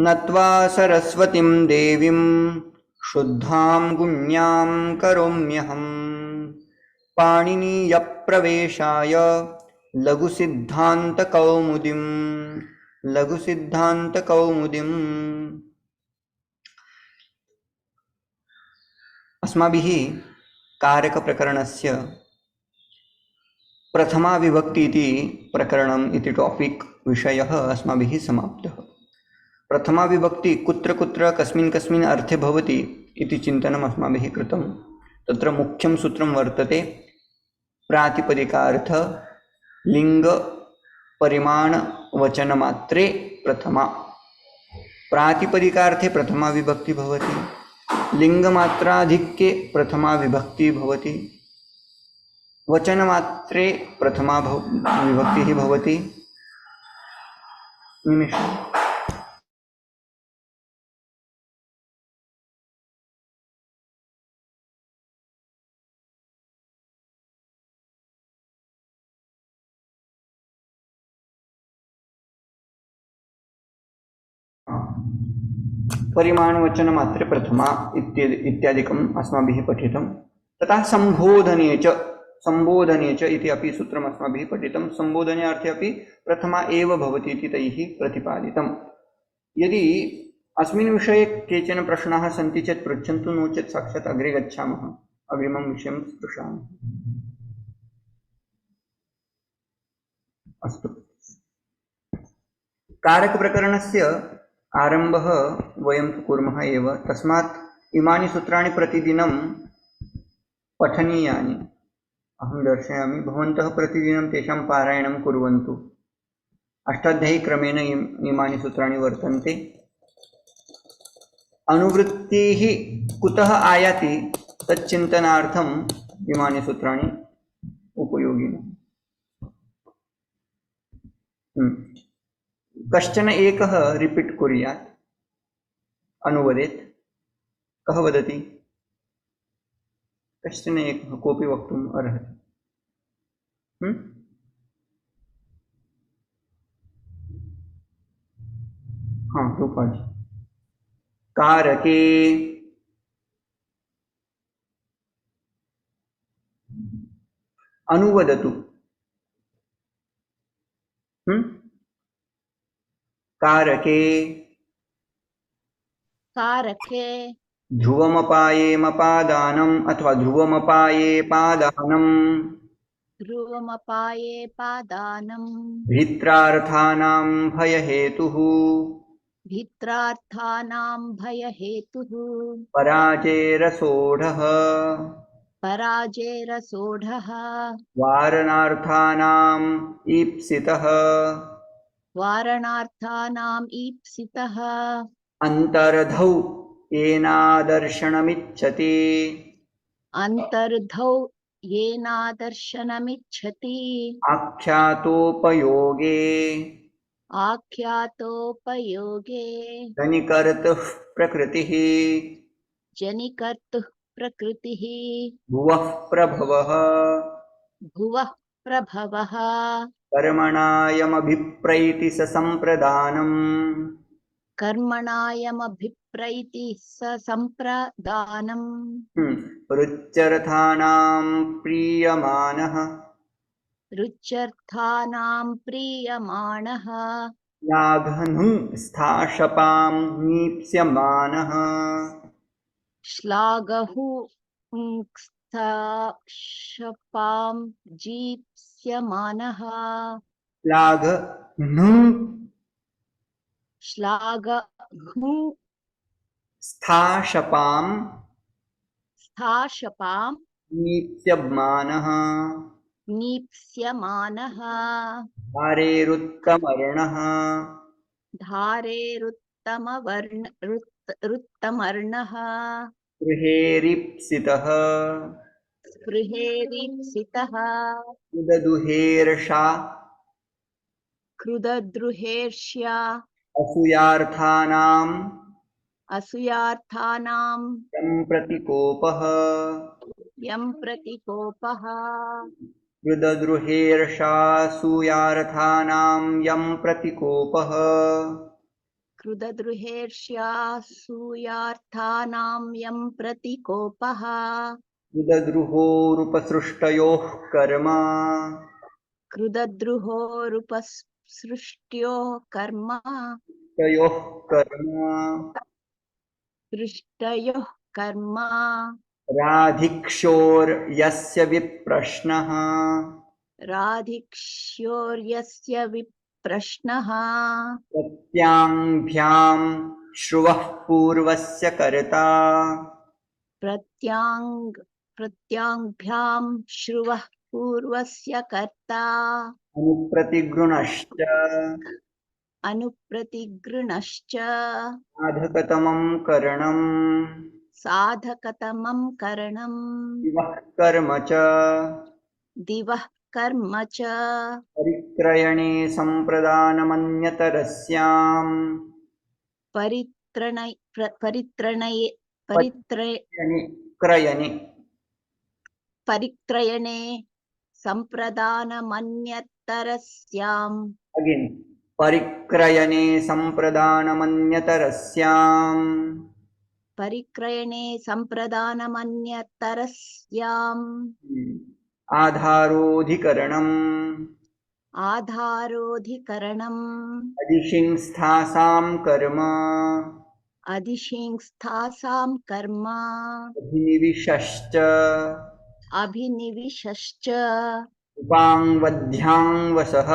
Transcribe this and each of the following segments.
नत्वा सरस्वतीं देवीं शुद्धां गुण्यां करोम्यहम् पाणिनीयप्रवेशाय लघुसिद्धान्तकौमुदीम् अस्माभिः कारकप्रकरणस्य प्रथमा विभक्ति इति प्रकरणम् इति टॉपिक विषयः अस्माभिः समाप्तः। प्रथमा विभक्ति कुत्र कुत्र कस्मिन् कस्मिन् अर्थे भवति इति चिन्तनम् अस्माभिः कृतं। तत्र मुख्यं सूत्रं वर्तते प्रातिपदिकार्थ लिंग परिमाण वचन मात्रे प्रथमा। प्रातिपदिकार्थे प्रथमा विभक्ति भवति, लिंग मात्राधिक्ये प्रथमा विभक्ति भवति, वचन मात्रे प्रथमा विभक्ति भवति। निमिषम्। परिमाणवचन मात्रे प्रथमा इत्यादिकम् अस्माभिः पठितं। तथा संबोधने च इति अपि सूत्रम् अस्माभिः पठितं। संबोधने अर्थे अपि प्रथमा एव भवति इति तैः प्रतिपादितम्। यदि अस्मिन् विषये केचन प्रश्नाः सन्ति चेत् पृच्छन्तु, नो चेत् साक्षात् अग्रे गच्छामः, अग्रिमं विषयं स्पृशामः। अस्तु, कारकप्रकरणस्य आरम्भः वयं कुर्मः एव। तस्मात् इमानि सूत्राणि प्रतिदिनं पठनीयानि। अहं दर्शयामि, भवन्तः प्रतिदिनं तेषां पारायणं कुर्वन्तु। अष्टाध्यायीक्रमेण इमानि सूत्राणि वर्तन्ते। अनुवृत्तिः कुतः आयाति तच्चिन्तनार्थम् इमानि सूत्राणि उपयोगिनः। कश्चन एकः रिपीट कुर्यात्, अनुवदेत्। कः वदति? कश्चन एकः कोऽपि वक्तुम् अर्हति। हाँ, रूपाजी। कारके अनुवदतु। कारके कारके ध्रुवमपाये मपादानम् अथवा ध्रुवमपाये पादानम् ध्रुवमपाये पादानम् भित्रार्थानां भयहेतुः पराजेरसोढः वारणार्थानाम् ईप्सितः अंतर्धौ येनादर्शनमिच्छति आख्यातोपयोगे जनिकर्तुः प्रकृतिः भुवः प्रभवः कर्मणायमभिप्रैति ससम्प्रदानम् रुच्यर्थानां प्रीयमाणः लाघनं स्थाशपां नीप्स्यमानः श्लाघहु स्थाशपां जीप्स्यमानः श्लाघहु स्थाशपां नीप्स्यमानः धारेरुत्तमवर्णः स्पृहेरीप्सितः क्रुदद्रुहेर्ष्या असूयार्थानां यं प्रतिकोपः क्रुदद्रुहेर्षासूयार्थानां यं प्रतिकोपः कृदद्रुहेर्ष्यासूयार्थानां यं प्रतिकोपः विदद्रुहोरुपसृष्टयोः कर्म कृदद्रुहोरुपसृष्ट्यो कर्म तयोः कर्म सृष्टयोः कर्म राधिक्षोर्यस्य विप्रश्नः राधिक्ष्योर्यस्य विप्रश्नः प्रत्याङ्भ्यां श्रुवः पूर्वस्य कर्ता प्रत्याङ्भ्यां श्रुवः पूर्वस्य कर्ता अनुप्रतिगृणश्च अनुप्रतिगृणश्च साधकतमं करणम् साधकतमं करणम् इवः कर्म च दिवः कर्म च परिक्रयणे सम्प्रदानमन्यतरस्याम् परित्रणय परित्रणये परित्रय परिक्रयणे क्रयणे परित्रयणे सम्प्रदानमन्यतरस्याम् अगेन परिक्रयणे सम्प्रदानमन्यतरस्याम् परिक्रयणे सम्प्रदानमन्यतरस्याम् आधारोऽधिकरणम् आधारोऽधिकरणम् अधिशिंस्थासां कर्म अधिशिंस्थासां कर्म अभिनिविशश्च अभिनिविशश्च उपाङ्वध्याङ्वसः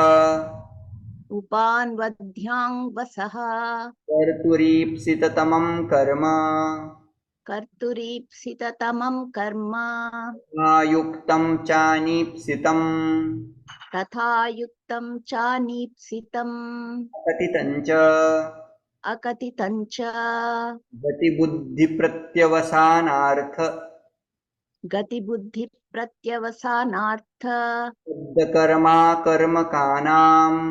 उपान्वध्याङ्वसः कर्तुरीप्सिततमं कर्म कर्तुरीप्सिततमं कर्म युक्तं चानीप्सितम् तथा युक्तं चानीप्सितम् कथितं च अकथितं च गतिबुद्धिप्रत्यवसानार्थ गतिबुद्धिप्रत्यवसानार्थ शब्दकर्माकर्मकानाम्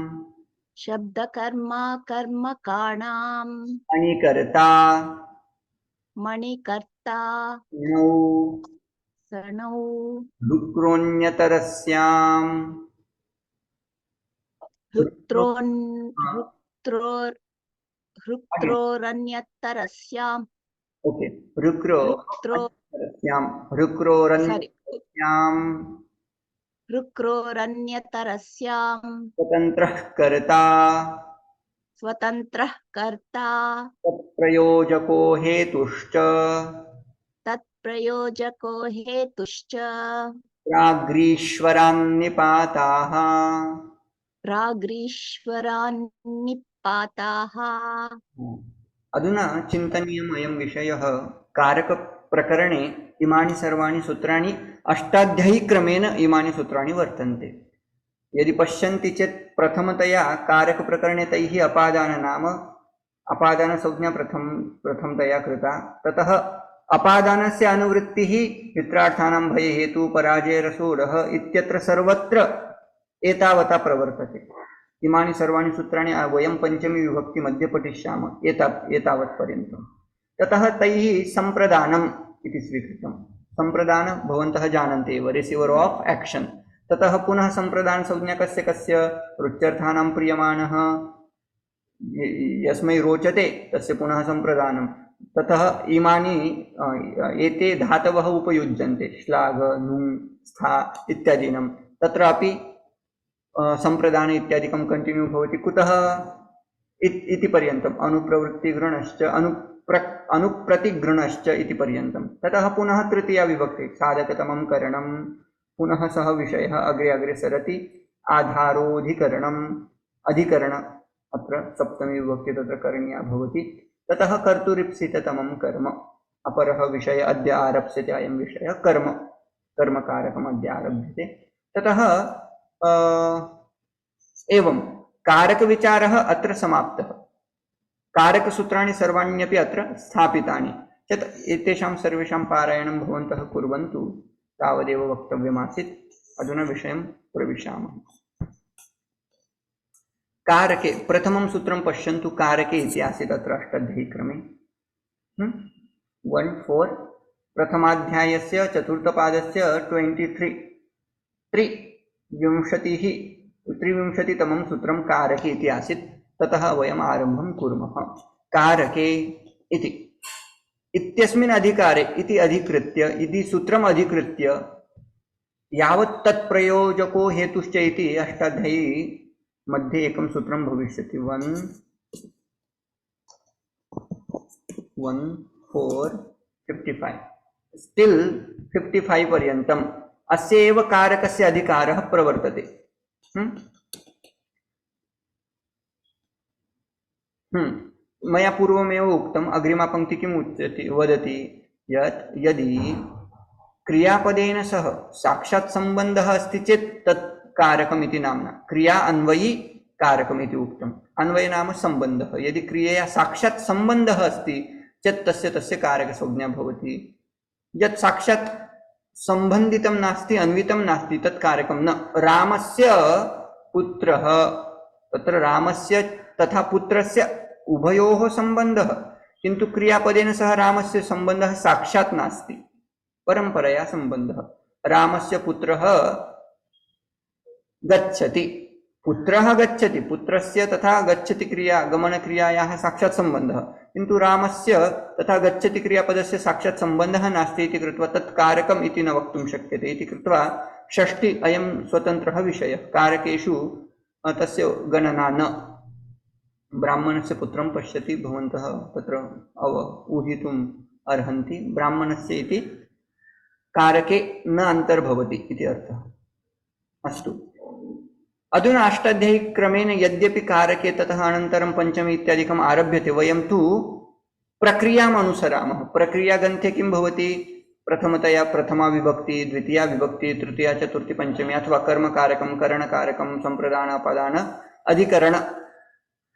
शब्दकर्मा कर्मकाणाम् अनिकर्ता मणिकर्ता णौ सणौ डुक्रोन्यतरस्याम् हृत्रोन् हृत्रोर् हृत्रोरन्यतरस्याम् ओके ऋक्रो हृत्रो सारी ऋक्रोरन्यतरस्याम् हृक्रोरन्यतरस्याम् स्वतन्त्रः कर्ता स्वतन्त्रः कर्ता तत्प्रयोजको हेतुश्च तत्प्रयोजको हेतुश्च प्राग्रीश्वरान्निपाताः प्राग्रीश्वरान्निपाताः अधुना चिन्तनीयम् अयं विषयः कारकप्रकरणे इमानि सर्वाणि सूत्राणि अष्टाध्यायीक्रमेण इमानि सूत्राणि वर्तन्ते यदि पश्यन्ति चेत् प्रथमतया कारकप्रकरणे तैः अपादानसंज्ञा प्रथमतया कृता ततः अपादानस्य अनुवृत्तिः मित्रार्थानां भये हेतु पराजयरसोडः इत्यत्र सर्वत्र एतावता प्रवर्तते इमानि सर्वाणि सूत्राणि वयं पञ्चमी विभक्ति मध्ये पठिष्यामः एतावत्पर्यन्तं ततः तैः सम्प्रदानम् इति स्वीकृतं सम्प्रदान भवन्तः जानन्ति एव रिसीवर् आफ् एक्शन् ततः पुनः सम्प्रदानसंज्ञा कस्य रुच्यर्थानां प्रीयमाणः यस्मै रोचते तस्य पुनः सम्प्रदानं ततः इमानि एते धातवः उपयुज्यन्ते श्लाघ नुङ् स्था इत्यादीनां तत्रापि सम्प्रदान इत्यादिकं कंटिन्यू भवति कुतः इति पर्यन्तम् अनुप्रवृत्तिगृणश्च अनुप्रतिगृणश्च इति पर्यन्तं ततः पुनः तृतीया विभक्ति साधकतमं करणं पुनः सः विषयः अग्रे अग्रे सरति आधारोऽधिकरणम् अधिकरण अत्र सप्तमी विभक्ति तत्र करणीया भवति ततः कर्तुरीप्सिततमं कर्म अपरः विषय अद्य आरप्स्यते अयं विषयः कर्मकारकम् अद्य आरभ्यते ततः एवं कारकविचारः अत्र समाप्तः कारकसूत्राणि सर्वाण्यपि अत्र स्थापितानि चेत् एतेषां सर्वेषां पारायणं भवन्तः कुर्वन्तु तावदेव वक्तव्यमासीत् अधुना विषयं प्रविशामः कारके प्रथमं सूत्रं पश्यन्तु कारके इति आसीत् अत्र अष्टाध्यायीक्रमे 1-4 प्रथमाध्यायस्य चतुर्थपादस्य 23 त्रिविंशतितमं सूत्रं कारके इति आसीत् ततः वयम् आरम्भं कुर्मः। कारके इति इत्यस्मिन् अधिकारे इति अधिकृत्य इति सूत्रम् अधिकृत्य यावत् तत्प्रयोजको हेतुश्च इति अष्टाध्यायी मध्ये एकं सूत्रं भविष्यति 1:4:55 स्टिल 55 पर्यन्तम् अस्य एव कारकस्य अधिकारः प्रवर्तते। मया पूर्वमेव उक्तम्, अग्रिमा पंक्ति किम् उच्यते वदति यत् यदि क्रियापदेन सह साक्षात् सम्बन्धः अस्ति चेत् तत् कारकम् इति नाम्ना। क्रिया अन्वयी कारकम् इति उक्तम्। अन्वय नाम सम्बन्धः। यदि क्रियया साक्षात् सम्बन्धः अस्ति चेत् तस्य कारकसंज्ञा भवति। यत् साक्षात् सम्बन्धितं नास्ति, अन्वितं नास्ति, तत् कारकं न। रामस्य पुत्रः, तत्र रामस्य तथा पुत्रस्य उभयोः सम्बन्धः, किन्तु क्रियापदेन सह रामस्य सम्बन्धः साक्षात् नास्ति, परम्परया सम्बन्धः। रामस्य पुत्रः गच्छति, पुत्रः गच्छति, पुत्रस्य तथा गच्छति क्रिया गमनक्रियायाः साक्षात् सम्बन्धः, किन्तु रामस्य तथा गच्छति क्रियापदस्य साक्षात् सम्बन्धः नास्ति इति कृत्वा तत् कारकम् इति न वक्तुं शक्यते। इति कृत्वा षष्ठी अयं स्वतन्त्रः विषयः। कारकेषु तस्य गणना न। ब्राह्मणस्य पुत्रं पश्यति, भवन्तः तत्र ऊहितुम् अर्हन्ति, ब्राह्मणस्य इति कारके न अन्तर्भवति इति अर्थः। अस्तु, अधुना अष्टाध्यायी क्रमेण यद्यपि कारके ततः अनन्तरं पञ्चमी इत्यादिकम् आरभ्यते, वयं तु प्रक्रियाम् अनुसरामः। प्रक्रियाग्रन्थे किं भवति? प्रथमतया प्रथमा विभक्ति, द्वितीया विभक्ति, तृतीया चतुर्थी पंचमी, अथवा कर्मकारकं, करणकारकं, सम्प्रदान अधिकरण,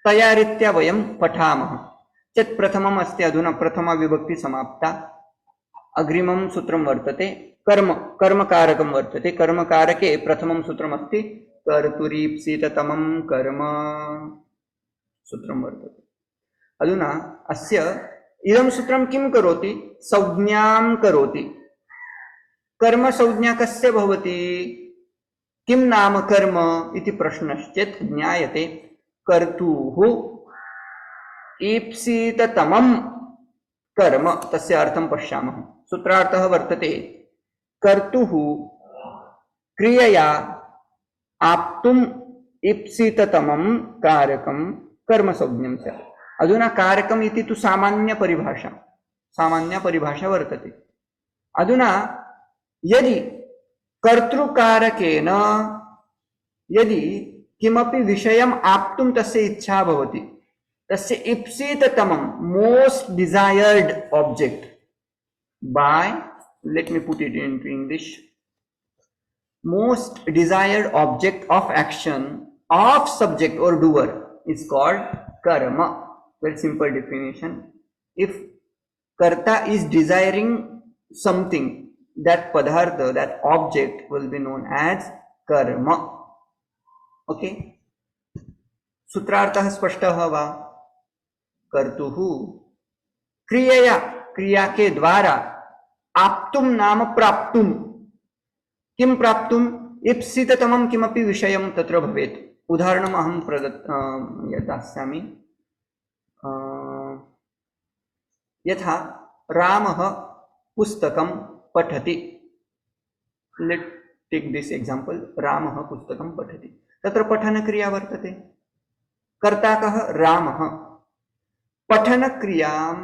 तया रीत्या वयं पठामः चेत् प्रथमम् अस्ति। अधुना प्रथमा विभक्ति समाप्ता। अग्रिमं सूत्रं वर्तते कर्मकारकं वर्तते। कर्मकारके प्रथमं सूत्रमस्ति कर्तुरीप्सिततमं कर्म सूत्रं वर्तते। अधुना अस्य इदं सूत्रं किं करोति? संज्ञां करोति। कर्म संज्ञा कस्य भवति? किं नाम कर्म इति प्रश्नश्चेत् ज्ञायते कर्तुः ईप्सिततमं कर्म, तस्य अर्थं पश्यामः। सूत्रार्थः वर्तते कर्तुः क्रियया आप्तुम् ईप्सिततमं कारकं कर्मसंज्ञं च। अधुना कारकम् इति तु सामान्य परिभाषा वर्तते। अधुना यदि कर्तृकारकेन यदि किमपि विषयम् आप्तुं तस्य इच्छा भवति, तस्य ईप्सिततमं most desired object by, let me put it into English, most desired object of action of subject or doer is called karma. Very simple definition. If karta is desiring something, that padartha, that object will be known as karma. Okay, सूत्रार्थः स्पष्टः वा? कर्तुः क्रियया, क्रिया के द्वारा, आप्तुं नाम प्राप्तुं। किं प्राप्तुं? ईप्सिततमं किमपि विषयं तत्र भवेत्। उदाहरणम् अहं दास्यामि। यथा रामः पुस्तकं पठति। लेट् टेक् दिस् एक्साम्पल्। रामः पुस्तकं पठति, तत्र पठनक्रिया वर्तते। कर्ता कः? रामः। पठनक्रियां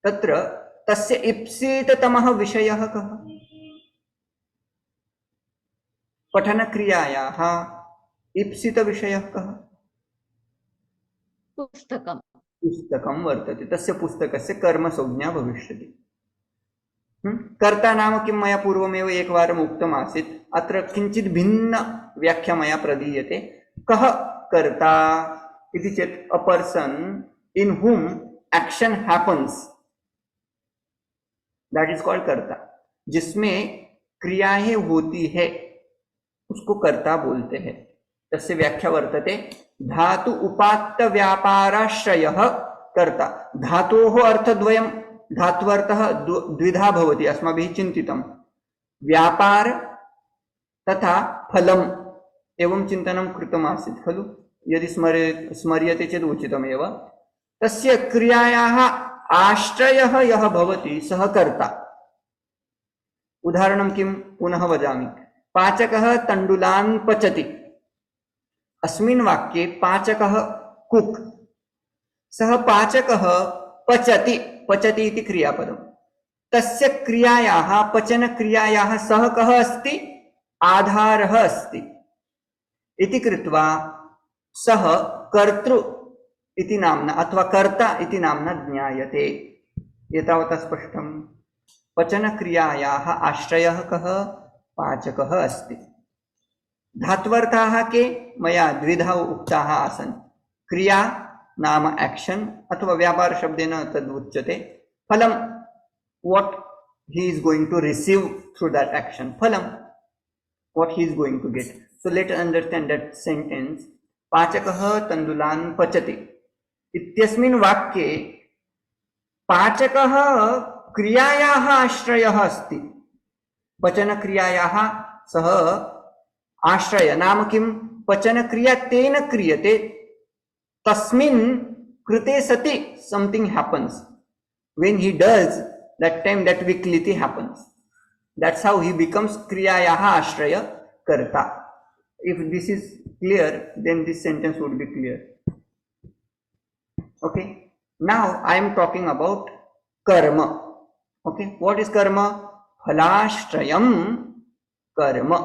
तत्र तस्य ईप्सिततमः विषयः कः? पठनक्रियायाः ईप्सितविषयः कः? पुस्तकं वर्तते। तस्य पुस्तकस्य कर्मसंज्ञा भविष्यति। कर्ता नाम किं? मया पूर्वमेव एकवारम् उक्तम् आसीत्। अत्र किञ्चित् भिन्न व्याख्या मया प्रदीयते। कः कर्ता इति चेत् a person in whom action happens, that is called कर्ता। जिसमें क्रियाएं होती है उसको कर्ता बोलते हैं। तस्य व्याख्या वर्तते धातु उपात्त व्यापाराश्रयः कर्ता। धातोः अर्थद्वयं, धात्वर्थः द्विधा भवति, अस्माभिः चिन्तितं। व्यापार तथा फलम् एवं चिन्तनं कृतम् आसीत् खलु। यदि स्मर्यते चेत् उचितमेव। तस्य क्रियायाः आश्रयः यः भवति सः कर्ता। उदाहरणं किं पुनः वदामि। पाचकः तण्डुलान् पचति। अस्मिन् वाक्ये पाचकः कुक्, सः पाचकः पचति। पचति इति क्रियापदम्। तस्य क्रियायाः पचनक्रियायाः सः कः अस्ति? आधारः अस्ति। इति कृत्वा सः कर्तृ इति नाम्ना अथवा कर्ता इति नाम्ना ज्ञायते। एतावता स्पष्टम्। पचनक्रियायाः आश्रयः कः? पाचकः अस्ति। धात्वर्थाः के मया द्विधा उक्ताः आसन्। क्रिया नाम एक्शन अथवा व्यापार शब्देन तद् उच्यते। फलं, what he is going to receive through that action. Phalam, what he is going to get. So let us understand that sentence. पाचकः तण्डुलान् पचति इत्यस्मिन् वाक्ये पाचकः क्रियायाः आश्रयः अस्ति। पचनक्रियायाः सः आश्रय नाम किं? पचनक्रिया तेन क्रियते, तस्मिन् कृते सति something happens. When he does, that time that vikliti happens. That's how he becomes kriyayaha ashraya karta. If this is clear, then this sentence would be clear. Okay. Now I am talking about karma. Okay. What is karma? Phalashrayam karma.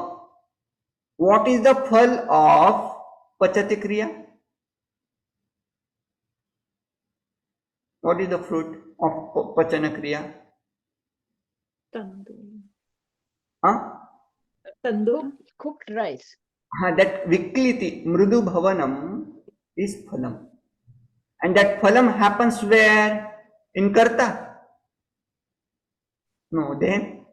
What is the phal of pachati kriya? What is the fruit of pachana kriya? Tandoor. Huh? Tandoor. Cooked rice. That vikliti, mrudu bhavanam is phalam. And that phalam happens where? In karta? No, then?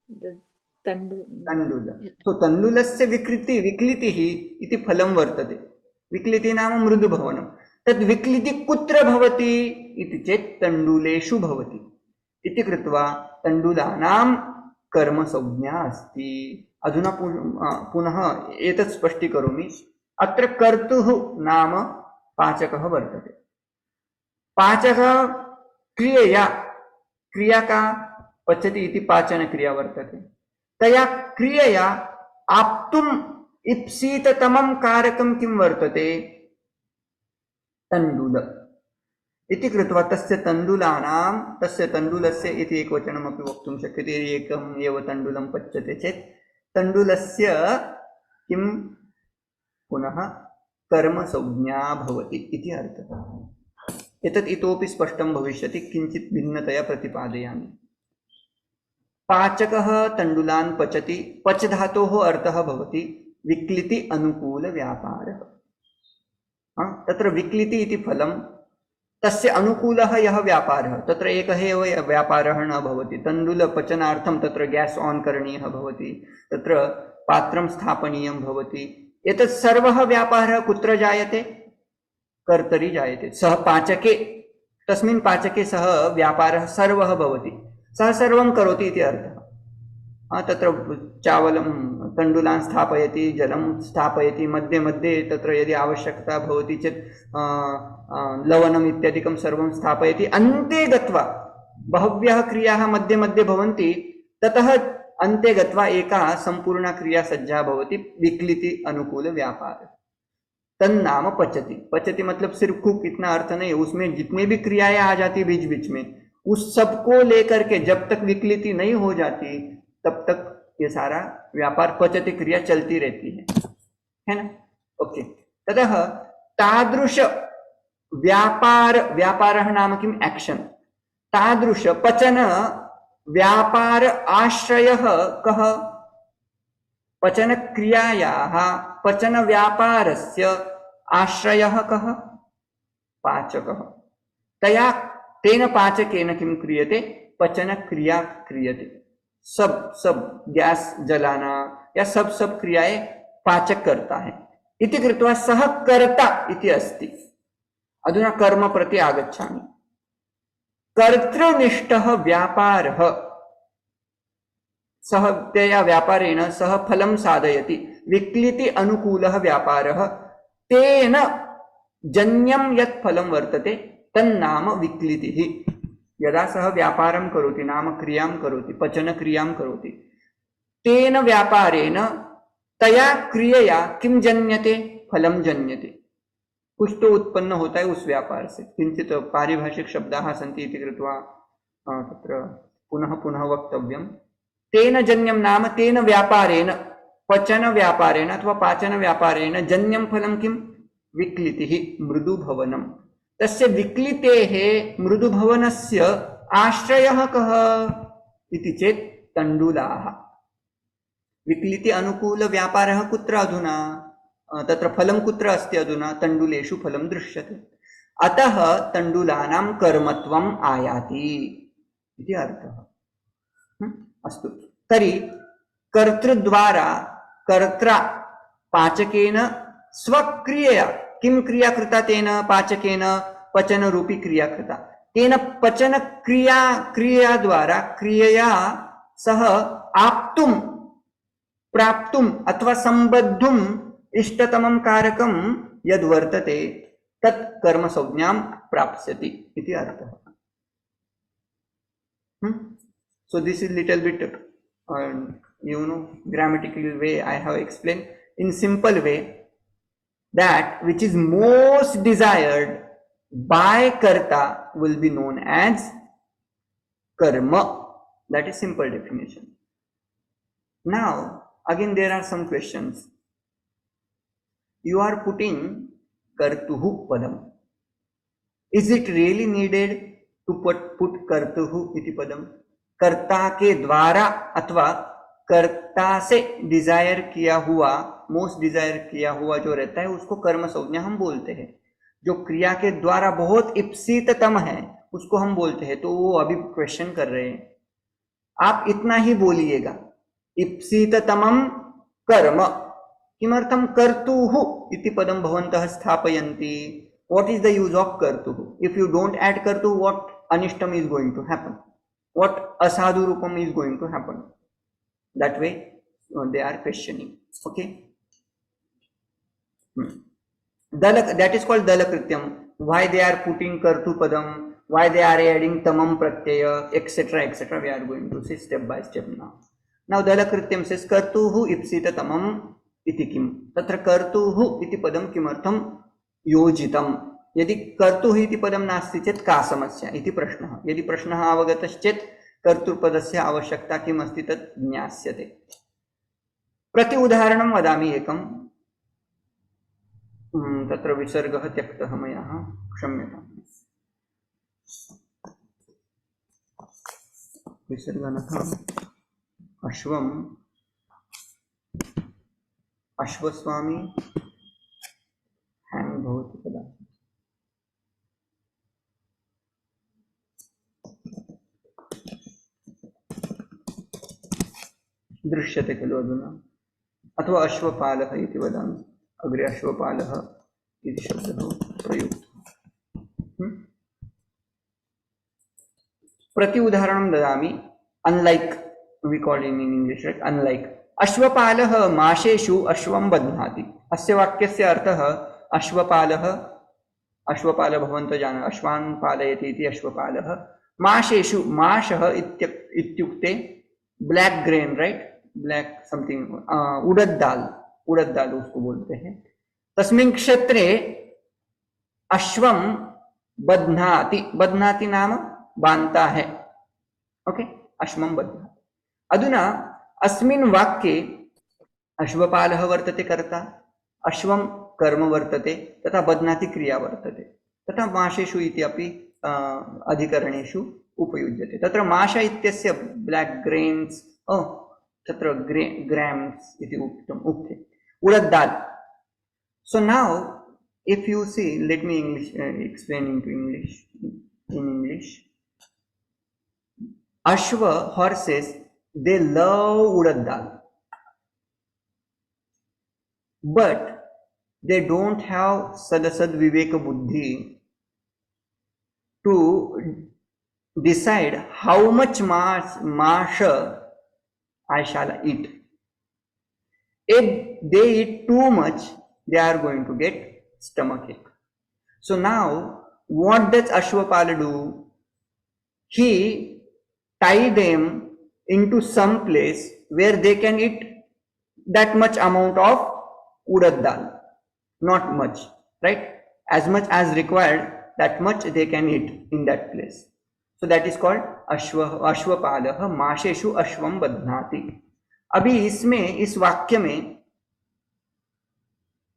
The tandoor. Tandula. So tandulasya viklitihi iti phalam vartate. Vikliti नाम मृदु भवनम. तद् विक्लिति कुत्र भवति इति चेत् तण्डुलेषु भवति। इति कृत्वा तण्डुलानां कर्म संज्ञा अस्ति। अधुना पुनः एतत् स्पष्टीकरोमि। अत्र कर्तुः नाम पाचकः वर्तते। पाचकः क्रियया, क्रिया का पचति इति पाचन क्रिया वर्तते। तया क्रियया आप्तुम् इप्सिततमं कारकं किं वर्तते? तण्डुल। इति कृत्वा तस्य तण्डुलानां, तस्य तण्डुलस्य इति एकवचनमपि वक्तुं शक्यते। एकम् एव तण्डुलं पच्यते चेत् तण्डुलस्य किं पुनः कर्मसंज्ञा भवति इति अर्थः। एतत् इतोपि स्पष्टं भविष्यति, किञ्चित् भिन्नतया प्रतिपादयामि। पाचकः तण्डुलान् पचति। पच धातोः अर्थः भवति विक्लिति अनुकूल व्यापारः। तत्र विक्लिति इति फलं, तस्य अनुकूलः यः व्यापारः, तत्र एकः एव व्यापारः न भवति। तण्डुलपचनार्थं तत्र गैस् ऑन करणीयः भवति, तत्र पात्रं स्थापनीयं भवति। एतत् सर्वः व्यापारः कुत्र जायते? कर्तरि जायते। सः पाचके, तस्मिन् पाचके सः व्यापारः सर्वः भवति। सः सर्वं करोति इति अर्थः। तत्र चावलं तण्डुलान् स्थापयति, जलं स्थापयति, मध्ये मध्ये तत्र यदि आवश्यकता भवति चेत् लवणम् इत्यादिकं सर्वं स्थापयति। अन्ते गत्वा बहव्यः क्रियाः मध्ये मध्ये भवन्ति, ततः अन्ते गत्वा एका संपूर्णा क्रिया सज्जा भवति, विक्लिति अनुकूल व्यापार। तन्नाम पचति। पचति मतलब सिर्फ कुक इतना अर्थ नहीं, उसमें जितने भी क्रियाएं आ जाती बीच बीच में, उस सबको लेकर के जब तक विक्लिति नहीं हो जाती तब तक ये सारा व्यापार पचति क्रिया चलती रहती है ना। ओके। ततः तादृश व्यापार, व्यापारः नाम किम्? एक्शन। तादृश पचन व्यापार आश्रयः कः? पचन क्रियायाः पचन व्यापारस्य आश्रयः कः? पाचकः। तया तेन पाचकेन किं क्रियते? पचन क्रिया क्रियते। सब गैस जलाना या सब क्रियाएं पाचक करता है। इति कृत्वा सः कर्ता इति अस्ति। अधुना कर्म प्रति आगच्छामि। कर्तृनिष्ठः व्यापारः सह तया व्यापारेण सह फलं साधयति विक्लिति अनुकूलः व्यापारः तेन जन्यं यत् फलं वर्तते तन्नाम विक्लितिः। यदा सः व्यापारं करोति नाम क्रियां करोति पचनक्रियां करोति तेन व्यापारेण तया क्रियया किं जन्यते फलं जन्यते कुछ तो उत्पन्न होता है उस व्यापार से। किंचित पारिभाषिक शब्दाः सन्ति इति कृत्वा तत्र पुनः पुनः वक्तव्यं। तेन जन्यं नाम तेन व्यापारेण पचन व्यापारेण अथवा पाचन व्यापारेण जन्यं फलं किं विक्लितिः मृदुभवनं। तस्य विक्लितेः मृदुभवनस्य आश्रयः कः इति चेत् तण्डुलाः। विक्लिति अनुकूल व्यापारः कुत्र अधुना तत्र फलं कुत्र अस्ति अधुना तण्डुलेषु फलं दृश्यते अतः तण्डुलानां कर्मत्वम् आयाति इति अर्थः। अस्तु तर्हि कर्तृद्वारा कर्त्रा पाचकेन स्वक्रियया किं क्रिया कृता तेन पाचकेन पचनरूपी क्रिया कृता तेन पचन क्रिया द्वारा क्रियया सह आप्तुं प्राप्तुम् अथवा संबद्धुम् इष्टतमं कारकं यद् वर्तते तत् कर्म संज्ञां प्राप्स्यति इति अर्थः। So this is little bit grammatical way I have explained in simple way that which is most desired by karta will be known as karma. That is simple definition. Now again there are some questions. You are putting kartuhu padam. Is it really needed to put kartuhu iti padam? कर्ता के द्वारा अथवा कर्ता से Dzire किया हुआ most Dzire किया हुआ जो रहता है उसको कर्म संज्ञा हम बोलते हैं। जो क्रिया के द्वारा बहुत इप्सिततम है उसको हम बोलते हैं। तो वो अभी क्वेश्चन कर रहे हैं आप इतना ही बोलिएगा इप्सिततमं कर्म किमर्थं कर्तुः इति पदं भवन्तः स्थापयन्ति। What is the use of कर्तुः? इफ यू डोंट ऐड कर्तुः व्हाट अनिष्टम is going to happen, what asadhu rupam is going to happen. That way they are questioning. Okay. That is called dalakrityam. Why they are putting kartu padam, why they are adding tamam pratyaya, etc., etc. We are going to see step by step now. Now dalakrityam says kartuhu ipsita tamam iti kim. Tatra kartuhu iti padam kimartham yojitam. यदि कर्तुः इति पदं नास्ति चेत् का समस्या इति प्रश्नः। यदि प्रश्नः अवगतश्चेत् कर्तृपदस्य आवश्यकता किम् अस्ति तत् ज्ञास्यते। प्रति उदाहरणं वदामि एकं। तत्र विसर्गः त्यक्तः मया, क्षम्यताम्। विसर्गः अश्वम् अश्वस्वामी हैङ्ग् भवति कदाचित्। दृश्यते खलु अधुना। अथवा अश्वपालः इति वदामि, अग्रे अश्वपालः इति शब्दः प्रयुक्तः। प्रति उदाहरणं ददामि। Unlike we call in English, right? Unlike अश्वपालः मासेषु अश्वं बध्नाति। अस्य वाक्यस्य अर्थः अश्वपालः, अश्वपालः भवन्तः जानन्ति, अश्वान् पालयति इति अश्वपालः। मासेषु, माषः इत्युक्ते black grain, right? Black something, उड़द दाल, उड़द दाल उसको बोलते हैं। तस्मिन् क्षेत्रे अश्वं बध्नाति, बध्नाति नाम बांधता है। ओके, अश्वं बध्नाति। अधुना अस्मिन् वाक्ये अश्वपालः वर्तते कर्ता, अश्वं कर्म वर्तते तथा बध्नाति क्रिया वर्तते, तथा मासेषु इति अपि अधिकरणेषु उपयुज्यते। तत्र माष इत्यस्य ब्लैक ग्रेन्स, तत्र ग्राम्स इति उक्ते। उड़द दाल। So now if you see, let me explain into English. In English, ashwa, horses, they love urad dal, but they don't have sadasad viveka buddhi to decide how much mash I shall eat. If they eat too much, they are going to get stomachache. So now, what does Ashwapala do? He tie them into some place where they can eat that much amount of urad dal. Not much, right? As much as required, that much they can eat in that place. So that is called अश्वपालः माशेषु अश्वम बध्नाति. अभी इसमें इस वाक्य में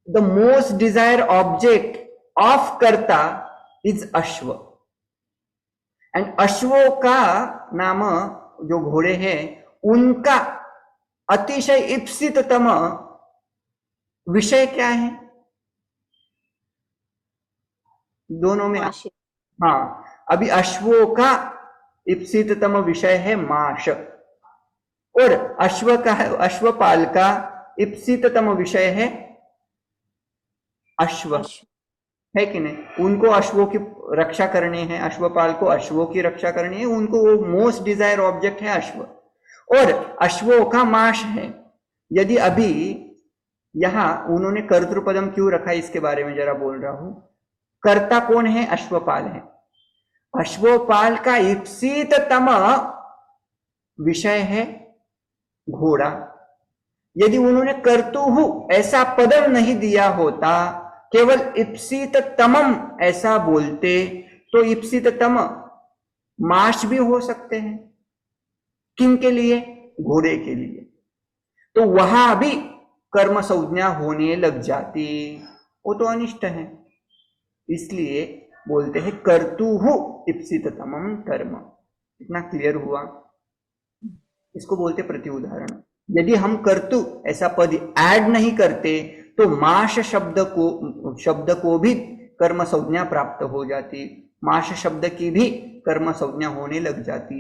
the most desired object of कर्ता is अश्व, and अश्वों का नाम जो घोड़े हैं उनका अतिशय इप्सिततम विषय क्या है? दोनों में माश. हाँ, अभी अश्वों का इप्सिततम विषय है माश, और अश्वपाल का इप्सिततम विषय है अश्व, है कि नहीं? उनको अश्वों की रक्षा करनी है, अश्वपाल को अश्वों की रक्षा करनी है, उनको वो मोस्ट डिजायर ऑब्जेक्ट है अश्व, और अश्वों का माश है. यदि अभी यहां उन्होंने कर्तृपदम क्यों रखा इसके बारे में जरा बोल रहा हूं. कर्ता कौन है? अश्वपाल है. अश्वपाल का इप्सिततम विषय है घोड़ा. यदि उन्होंने कर्तुहु ऐसा पदम नहीं दिया होता, केवल इप्सिततमम ऐसा बोलते, तो इप्सिततम माश भी हो सकते हैं. किन के लिए? घोड़े के लिए. तो वहां भी कर्म संज्ञा होने लग जाती, वो तो अनिष्ट है. इसलिए बोलते हैं कर्तुहु इप्सिततमम कर्म. इतना क्लियर हुआ? इसको बोलते प्रति उदाहरण. यदि हम कर्तु ऐसा पद ऐड नहीं करते तो माश शब्द को भी कर्म संज्ञा प्राप्त हो जाती, माश शब्द की भी कर्म संज्ञा होने लग जाती.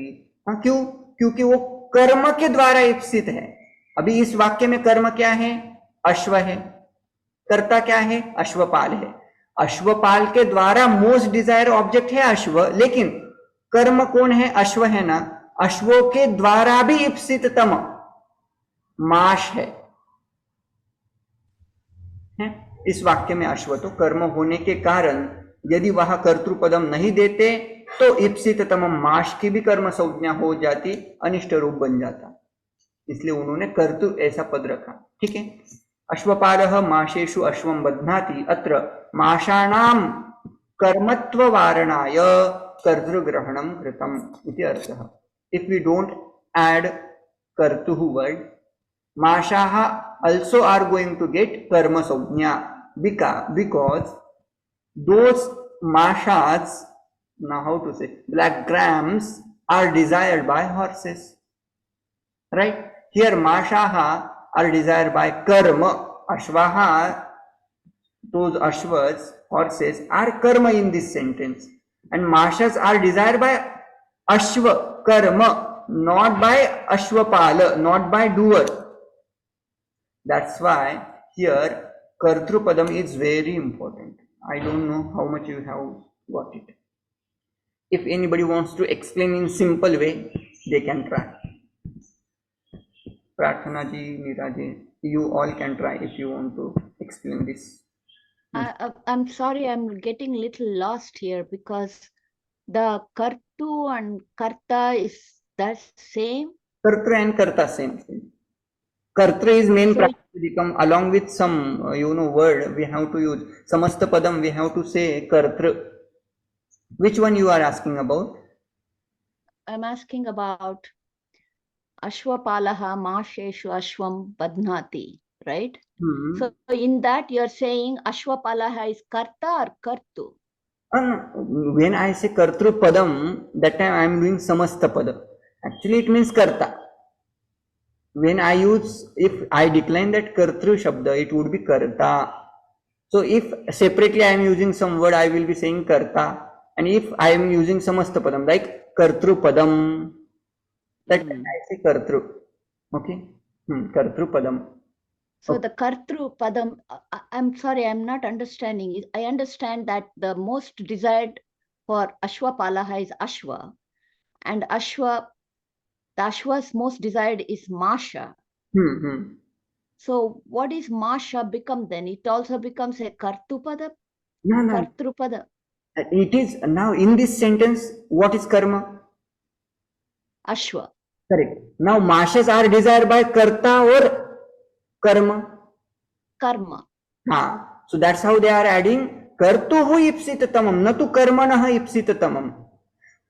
हाँ, क्यों? क्योंकि वो कर्म के द्वारा इप्सित है. अभी इस वाक्य में कर्म क्या है? अश्व है. कर्ता क्या है? अश्वपाल है. अश्वपाल के द्वारा मोस्ट डिजायर ऑब्जेक्ट है अश्व, लेकिन कर्म कौन है? अश्व है ना. अश्वों के द्वारा भी इप्सिततम माश है. इस वाक्य में अश्व तो कर्म होने के कारण यदि वहां कर्तृपदम नहीं देते तो इप्सिततम माश की भी कर्म संज्ञा हो जाती, अनिष्ट रूप बन जाता. इसलिए उन्होंने कर्तु ऐसा पद रखा. ठीक है. अश्वपालः माशेषु अश्वं बध्नाति. अत्र माशानां कर्मत्ववारणाय कर्तृग्रहणं कृतम् इति अर्थः. If we don't add कर्तुः word, माशाः also are going to get कर्म संज्ञा, because those mashas, now how to say, black grams are desired by horses, right? Here mashaha are desired by karma. Ashvaha, those ashvas, horses, are karma in this sentence, and mashas are desired by ashva, karma, not by ashwapala, not by doer. That's why here Kartrupadam is very important. I don't know how much you have got it. If anybody wants to explain in simple way, they can try. Prarthana ji, Meera ji, you all can try if you want to explain this. I'm sorry, I'm getting little lost here because the kartu and karta is that same. Kartra and karta same thing. Kartra is main So- practicum. Along with some word we have to use. Samasta padam we have to say kartra. Which one you are asking about? I'm asking about Ashwapalaha Masheshu Ashwam Badnati, right? So in that you're saying Ashwapalaha is karta or kartu? When I say kartru padam, that time I am doing samasta padam. Actually it means karta. When I use, if I decline that kartru shabda, it would be karta. So if separately I am using some word, I will be saying karta. And if I am using samasta padam, like kartru padam, that time I say kartru. Okay? Kartru padam. So the kartru padam, I'm sorry, I'm not understanding. I understand that the most desired for Ashwapalaha is Ashwa, and Ashwa the Ashwa's most desired is Masha. Hmm. So what is Masha become then? It also becomes a Kartupada, No. Kartrupada, It is now in this sentence. What is karma? Ashwa. Correct. Now mashas are desired by karta or karma. Karma. हाँ. So that's how they are adding kartuhu ipsitatamam, na tu karmanah ipsitatamam.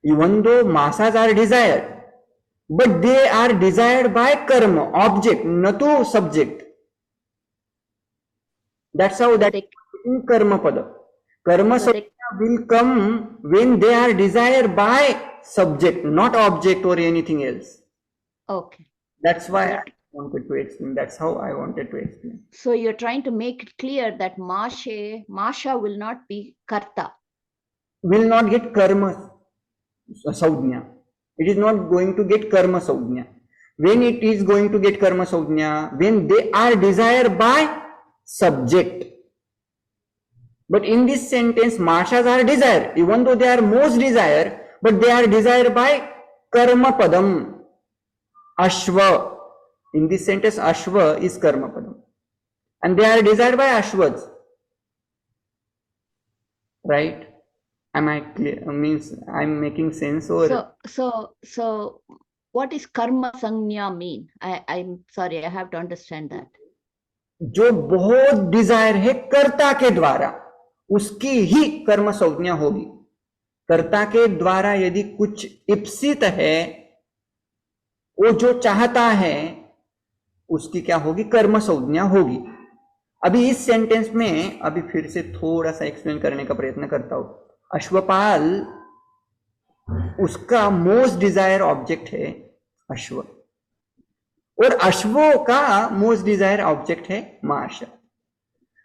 Even though masas are desired, but they are desired by karma, object, na tu subject. That's how that in karma pada. Karma sabda will come when they are desired by subject, not object or anything else. Okay. That's why I wanted to explain. That's how I wanted to explain. So you're trying to make it clear that Masha will not be Karta. Will not get karma saudhnya. It is not going to get karma saudhnya. When it is going to get karma saudhnya, when they are desired by subject. But in this sentence, mashas are desired, even though they are most desired, but they are desired by karma padam. Ashwa. In this sentence, ashwa is karma padam. And they are desired by ashwas. Right? Am I clear? Means I'm making sense or? So what is karma sanya mean? I'm sorry, I have to understand that. जो बहुत Dzire है कर्ता के द्वारा, उसकी ही कर्म संज्ञा होगी. कर्ता के द्वारा यदि कुछ इप्सित है, वो जो चाहता है, उसकी क्या होगी? कर्म संज्ञा होगी. अभी इस सेंटेंस में अभी फिर से थोड़ा सा एक्सप्लेन करने का प्रयत्न करता हूं. अश्वपाल, उसका मोस्ट डिजायर ऑब्जेक्ट है अश्व, और अश्वों का मोस्ट डिजायर ऑब्जेक्ट है माशा.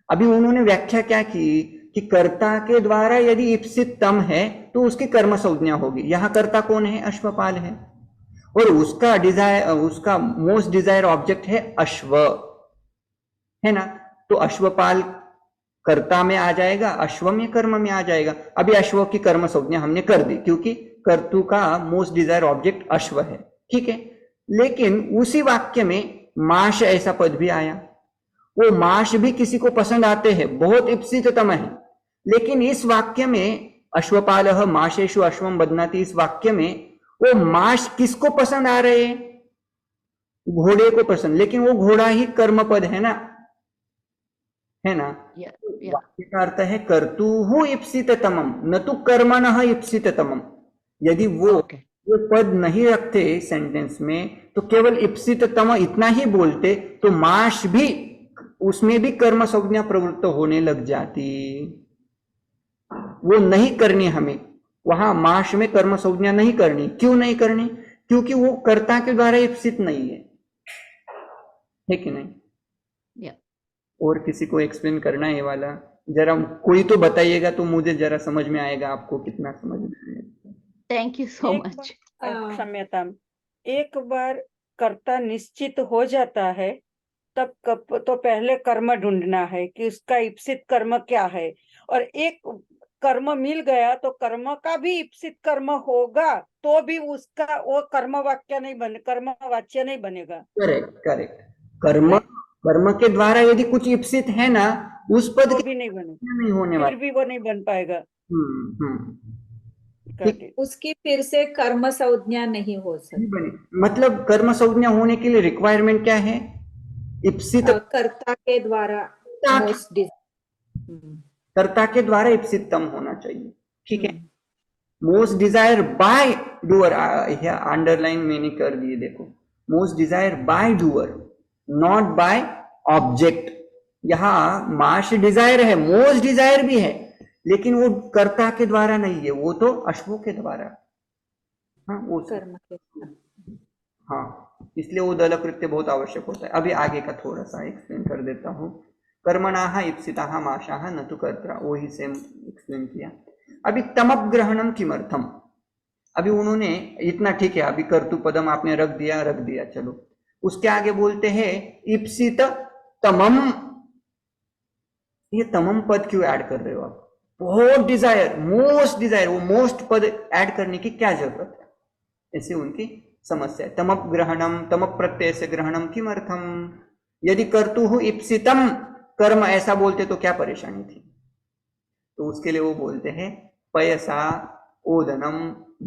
अभी उन्होंने व्याख्या क्या की कि कर्ता के द्वारा यदि इप्सित तम है तो उसकी कर्म संज्ञा होगी. यहां कर्ता कौन है? अश्वपाल है, और उसका डिजायर, उसका मोस्ट डिजायर ऑब्जेक्ट है अश्व, है ना. तो अश्वपाल कर्ता में आ जाएगा, अश्व में कर्म में आ जाएगा. अभी अश्व की कर्म संज्ञा हमने कर दी क्योंकि कर्तु का मोस्ट डिजायर ऑब्जेक्ट अश्व है. ठीक है. लेकिन उसी वाक्य में माश ऐसा पद भी आया. वो माश भी किसी को पसंद आते हैं, बहुत इप्सिततम है. लेकिन इस वाक्य में अश्वपालः माशेषु अश्वम बध्नाति, इस वाक्य में वो माश किसको पसंद आ रहे हैं? घोड़े को पसंद. लेकिन वो घोड़ा ही कर्म पद है ना, है ना. वाक्य का अर्थ है कर्तुः इप्सिततमम, न तो कर्मणः इप्सिततमम. यदि वो पद नहीं रखते सेंटेंस में तो केवल इप्सिततम इतना ही बोलते तो माश भी, उसमें भी कर्म संज्ञा प्रवृत्त होने लग जाती. वो नहीं करनी हमें, वहां माश में कर्म संज्ञा नहीं करनी. क्यों नहीं करनी? क्योंकि वो कर्ता के द्वारा इप्सित नहीं है कि नहीं. और किसी को एक्सप्लेन करना है ये वाला? जरा कोई तो बताइएगा तो मुझे जरा समझ में आएगा. आपको कितना समझ में आएगा? Thank you so much. क्षम्यतां. एक बार कर्ता निश्चित हो जाता है तब तो पहले कर्म ढूंढना है कि उसका इप्सित कर्म क्या है, और एक कर्म मिल गया तो कर्म का भी इप्सित कर्म होगा तो भी उसका वो कर्म वाक्य नहीं बने, कर्म वाच्य नहीं बनेगा. करेक्ट. कर्म के द्वारा यदि कुछ इप्सित है ना, उस पद वो भी नहीं बनेगा, नहीं होने वाला, फिर भी वो नहीं बन पाएगा. उसकी फिर से कर्म संज्ञा नहीं हो सकती. मतलब कर्म संज्ञा होने के लिए रिक्वायरमेंट क्या है? इप्सित कर्ता के द्वारा, कर्ता के द्वारा इप्सितम होना चाहिए. ठीक है. Most desire by doer, underline मैंने कर दिए, देखो. Most desire by doer, not by object. यहां माश डिजायर है, मोस्ट डिजायर भी है, लेकिन वो कर्ता के द्वारा नहीं है, वो तो अश्वों के द्वारा. हाँ, वो कर्म के. हाँ, इसलिए वो दल कृत्य बहुत आवश्यक होता है. अभी आगे का थोड़ा सा एक्सप्लेन कर देता हूँ. कर्मणाः इप्सिताः माशाः न तु कर्ता, वो ही सेम एक्सप्लेन किया. अभी तमग्रहणम किमर्थम. अभी उन्होंने इतना, ठीक है, अभी कर्तु पदम आपने रख दिया, चलो. उसके आगे बोलते हैं इप्सित तमम. ये तमम पद क्यों ऐड कर रहे हो आप? बहुत डिजायर, मोस्ट डिजायर, वो मोस्ट पद ऐड करने की क्या जरूरत है? ऐसे उनकी समस्या है। तमग्रहणम, तम प्रत्यय से ग्रहणम किमर्थम? यदि कर्तुः ईप्सितम कर्म ऐसा बोलते तो क्या परेशानी थी? तो उसके लिए वो बोलते हैं पयसा ओदनम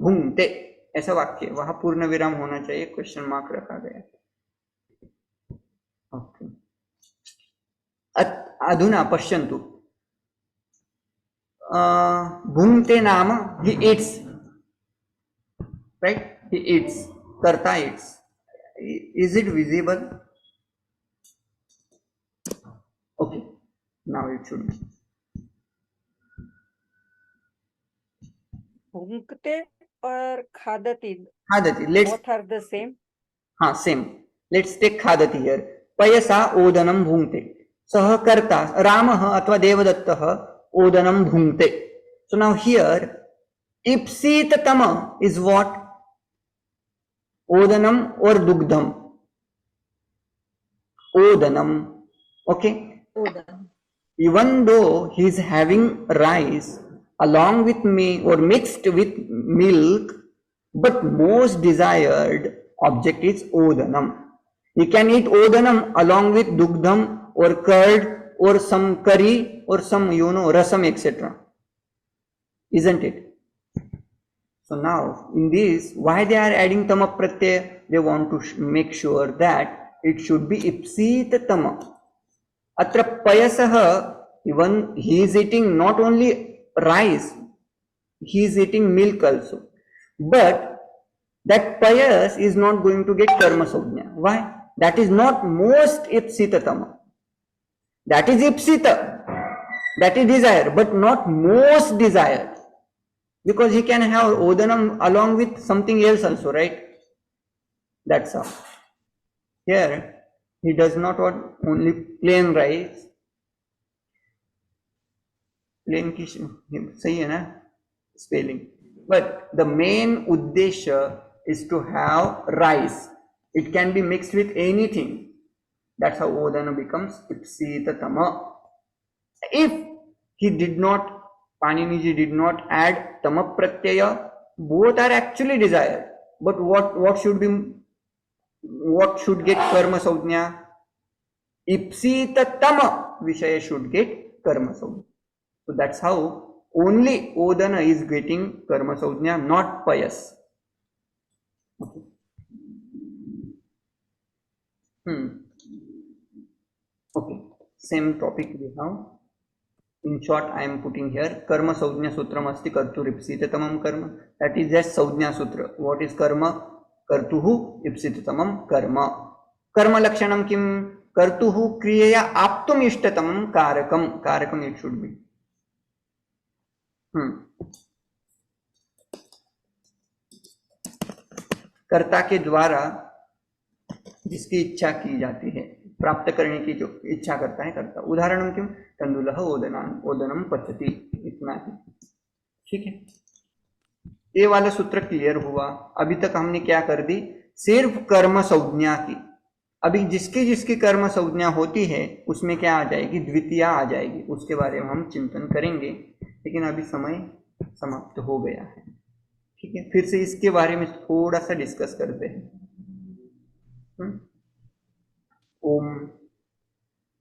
भुंक्ते, ऐसा वाक्य, वहां पूर्ण विराम होना चाहिए, क्वेश्चन मार्क रखा गया। ओके, अधुना पश्यन्तु, भुंक्ते नाम he eats, right? He eats, कर्ता eats. Is it visible? Okay, now it should be. भुंक्ते और खादति, खादति, let's, both are the same. हाँ same. Let's take खादति here. पयसा ओदनम भुंक्ते, सह कर्ता रामः अथवा देवदत्तः ओदनम भुंक्ते. So now here ईप्सिततम is what? ओदनम और दुग्धम. ओदनम, okay? Odan. Even though he is having rice along with me or mixed with milk, but most desired object is odanam. He can eat odanam along with dugdham or curd or some curry or some, rasam, etc. Isn't it? So now in this, why they are adding tama pratyaya? They want to make sure that it should be ipsita tama. Atra payasah, even he is eating not only rice, he is eating milk also. But that payas is not going to get karma saujna. Why? That is not most ipsita tama. That is ipsita. That is desire, but not most desired. Because he can have odanam along with something else also, right? That's how. Here, he does not want only plain rice. Plain की सही है ना spelling. But the main uddesha is to have rice. It can be mixed with anything. That's how odana becomes ipsitatama. If he did not, Paniniji did not add tama pratyaya, both are actually desired. But what should get karma saujna? Ipsitatama vishaya should get karma saujna. So that's how only odana is getting karma saujna, not payas. Okay. Okay, same topic we have. In short, I am putting here karma saujna sutram asti kartur ipsitatamam karma. That is just saujna sutra. What is karma? Kartuhu ipsitatamam karma. Karma lakshanam kim? Kartuhu kriyaya aptum ishtatamam karakam. Karakam it should be. कर्ता के द्वारा जिसकी इच्छा की जाती है, प्राप्त करने की जो इच्छा करता है कर्ता. उदाहरण किम? तंदुलः ओदनम पचति. इतना ही. ठीक है, ये वाला सूत्र क्लियर हुआ. अभी तक हमने क्या कर दी? सिर्फ कर्म संज्ञा की. अभी जिसकी जिसकी कर्म संज्ञा होती है उसमें क्या आ जाएगी? द्वितीया आ जाएगी. उसके बारे में हम चिंतन करेंगे, लेकिन अभी समय समाप्त हो गया है. ठीक है, फिर से इसके बारे में थोड़ा सा डिस्कस करते हैं. ओम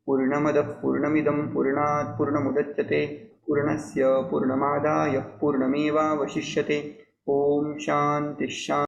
पूर्णमदः पूर्णमिदं पूर्णात् पूर्णमुदच्यते पूर्णस्य पूर्णमादाय पूर्णमेवावशिष्यते. ओम शांति शांति.